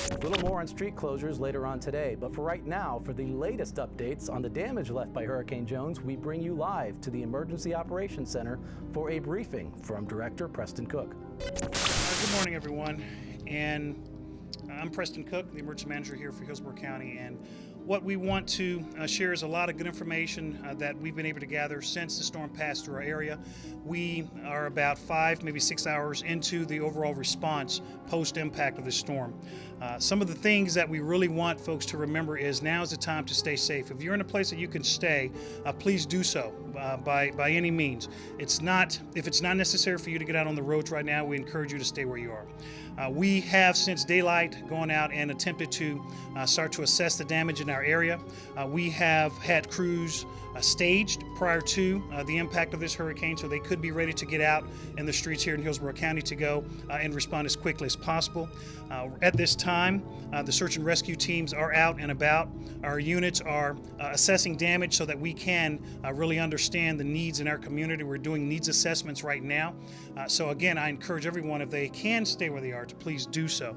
A little more on street closures later on today, but for right now, for the latest updates on the damage left by Hurricane Jones, we bring you live to the Emergency Operations Center for a briefing from Director Preston Cook. Good morning, everyone. And I'm Preston Cook, the emergency manager here for Hillsborough County. And what we want to share is a lot of good information that we've been able to gather since the storm passed through our area. We are about 5, maybe 6 hours into the overall response post-impact of this storm. Some of the things that we really want folks to remember is now is the time to stay safe. If you're in a place that you can stay, please do so by any means. If it's not necessary for you to get out on the roads right now, we encourage you to stay where you are. We have, since daylight, gone out and attempted to start to assess the damage in our area. We have had crews staged prior to the impact of this hurricane, so they could be ready to get out in the streets here in Hillsborough County to go and respond as quickly as possible. At this time, the search and rescue teams are out and about. Our units are assessing damage so that we can really understand the needs in our community. We're doing needs assessments right now. So again, I encourage everyone, if they can stay where they are, to please do so.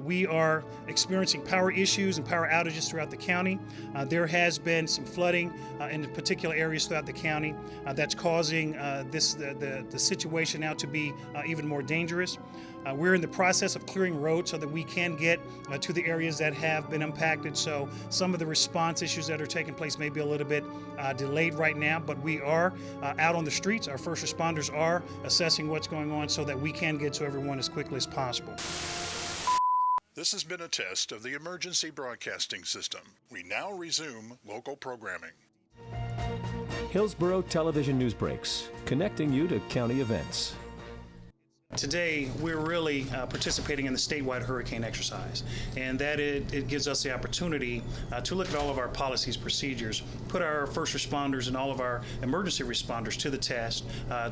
We are experiencing power issues and power outages throughout the county. There has been some flooding in particular areas throughout the county that's causing the situation now to be even more dangerous. We're in the process of clearing roads so that we can get to the areas that have been impacted. So some of the response issues that are taking place may be a little bit delayed right now, but we are out on the streets. Our first responders are assessing what's going on so that we can get to everyone as quickly as possible. This has been a test of the emergency broadcasting system. We now resume local programming. Hillsborough Television News Breaks, connecting you to county events. Today, we're really participating in the statewide hurricane exercise, and that it gives us the opportunity to look at all of our policies, procedures, put our first responders and all of our emergency responders to the test,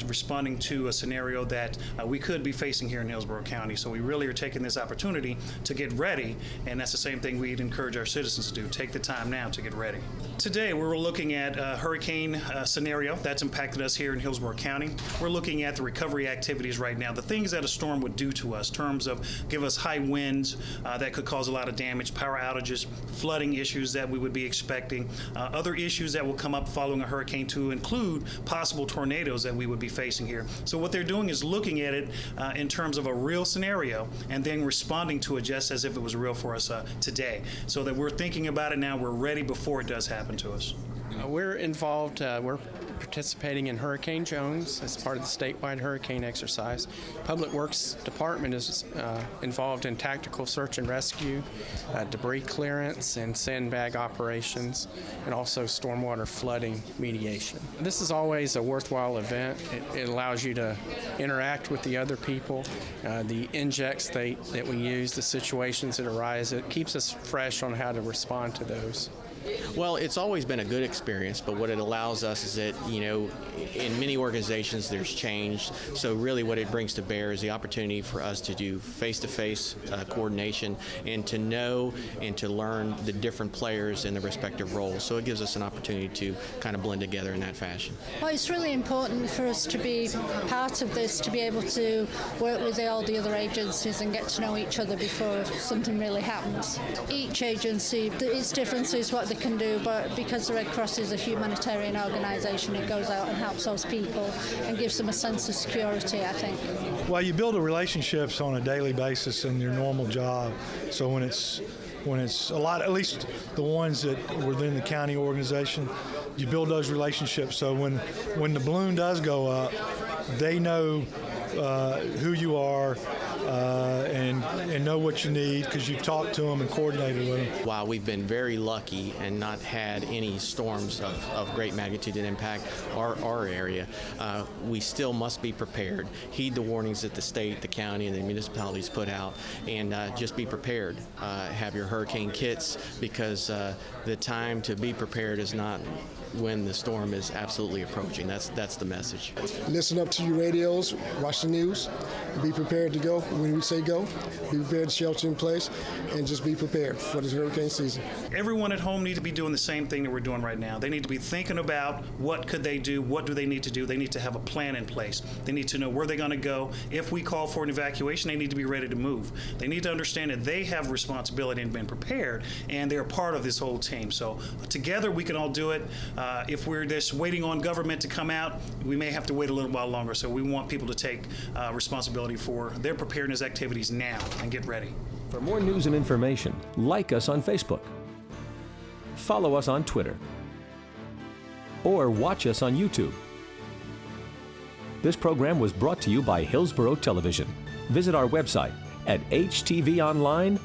responding to a scenario that we could be facing here in Hillsborough County. So we really are taking this opportunity to get ready, and that's the same thing we'd encourage our citizens to do. Take the time now to get ready. Today, we're looking at a hurricane scenario that's impacted us here in Hillsborough County. We're looking at the recovery activities right now, the things that a storm would do to us in terms of give us high winds that could cause a lot of damage, power outages, flooding issues that we would be expecting, other issues that will come up following a hurricane, to include possible tornadoes that we would be facing here. So what they're doing is looking at it in terms of a real scenario and then responding to it just as if it was real for us today, so that we're thinking about it now, we're ready before it does happen to us. We're involved, we're participating in Hurricane Jones as part of the statewide hurricane exercise. Public Works Department is involved in tactical search and rescue, debris clearance and sandbag operations, and also stormwater flooding mediation. This is always a worthwhile event. It allows you to interact with the other people, the injects that we use, the situations that arise. It keeps us fresh on how to respond to those. Well, it's always been a good experience, but what it allows us is that, in many organizations there's change. So really what it brings to bear is the opportunity for us to do face-to-face coordination and to know and to learn the different players in the respective roles. So it gives us an opportunity to kind of blend together in that fashion. Well, it's really important for us to be part of this, to be able to work with all the other agencies and get to know each other before something really happens. Each agency, its differences, what they can do, but because the Red Cross is a humanitarian organisation, it goes out and helps those people and gives them a sense of security, I think. Well, you build relationships on a daily basis in your normal job. So when it's a lot, at least the ones that were within the county organization, you build those relationships. So when the balloon does go up, they know who you are and know what you need because you've talked to them and coordinated with them. While we've been very lucky and not had any storms of great magnitude that impact our area, we still must be prepared. Heed the warnings that the state, the county, and the municipalities put out, and just be prepared. Have your hurricane kits, because the time to be prepared is not when the storm is absolutely approaching. That's the message. Listen up to your radios, watch the news, be prepared to go when we say go, be prepared to shelter in place, and just be prepared for this hurricane season. Everyone at home needs to be doing the same thing that we're doing right now. They need to be thinking about what could they do, what do they need to do. They need to have a plan in place. They need to know where they're going to go. If we call for an evacuation, they need to be ready to move. They need to understand that they have responsibility and been prepared, and they're part of this whole team. So together we can all do it. If we're just waiting on government to come out, we may have to wait a little while longer. So we want people to take responsibility for their preparedness activities now and get ready. For more news and information, like us on Facebook, follow us on Twitter, or watch us on YouTube. This program was brought to you by Hillsborough Television. Visit our website at htvonline.org.